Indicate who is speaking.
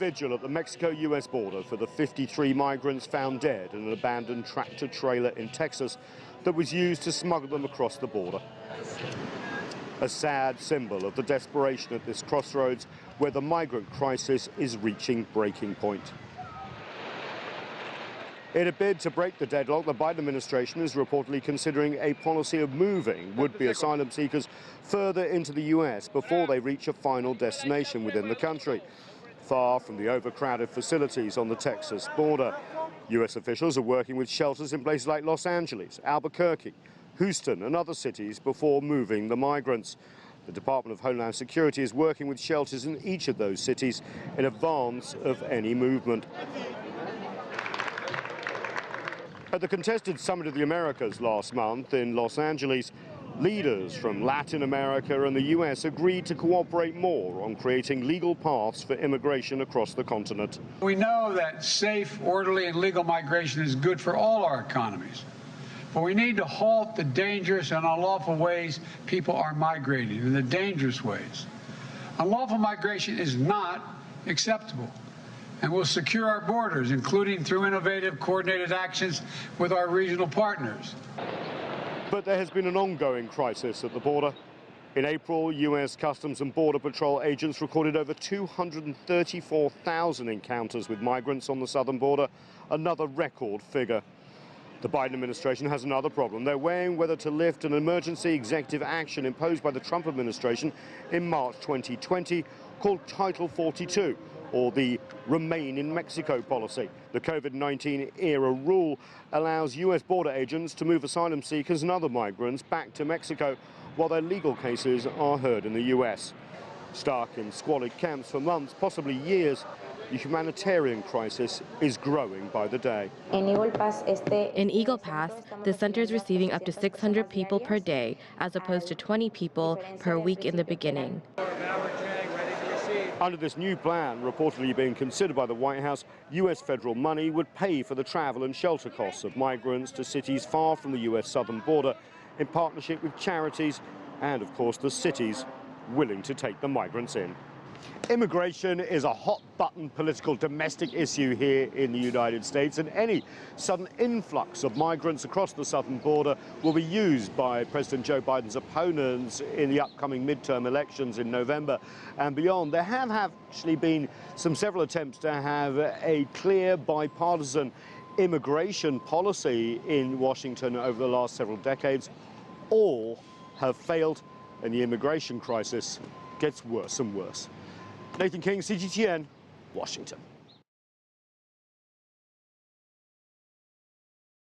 Speaker 1: vigil at the Mexico-US border for the 53 migrants found dead in an abandoned tractor-trailer in Texas that was used to smuggle them across the border. A sad symbol of the desperation at this crossroads where the migrant crisis is reaching breaking point. In a bid to break the deadlock, the Biden administration is reportedly considering a policy of moving would-be asylum seekers further into the US before they reach a final destination within the country, far from the overcrowded facilities on the Texas border. US officials are working with shelters in places like Los Angeles, Albuquerque, Houston and other cities before moving the migrants. The Department of Homeland Security is working with shelters in each of those cities in advance of any movement. At the contested Summit of the Americas last month in Los Angeles, leaders from Latin America and the US agreed to cooperate more on creating legal paths for immigration across the continent.
Speaker 2: We know that safe, orderly and legal migration is good for all our economies, but we need to halt the dangerous and unlawful ways people are migrating, in the dangerous ways. Unlawful migration is not acceptable, and we'll secure our borders, including through innovative, coordinated actions with our regional partners.
Speaker 1: But there has been an ongoing crisis at the border. In April, US Customs and Border Patrol agents recorded over 234,000 encounters with migrants on the southern border, another record figure. The Biden administration has another problem. They're weighing whether to lift an emergency executive action imposed by the Trump administration in March 2020 called Title 42, or the Remain in Mexico policy. The COVID-19 era rule allows US border agents to move asylum seekers and other migrants back to Mexico while their legal cases are heard in the US. Stuck in squalid camps for months, possibly years, the humanitarian crisis is growing by the day.
Speaker 3: In Eagle Pass, the center is receiving up to 600 people per day, as opposed to 20 people per week in the beginning.
Speaker 1: Under this new plan, reportedly being considered by the White House, US federal money would pay for the travel and shelter costs of migrants to cities far from the US southern border in partnership with charities and, of course, the cities willing to take the migrants in. Immigration is a hot-button political domestic issue here in the United States, and any sudden influx of migrants across the southern border will be used by President Joe Biden's opponents in the upcoming midterm elections in November and beyond. There have actually been several attempts to have a clear bipartisan immigration policy in Washington over the last several decades. All have failed, and the immigration crisis gets worse and worse. Nathan King, CGTN, Washington.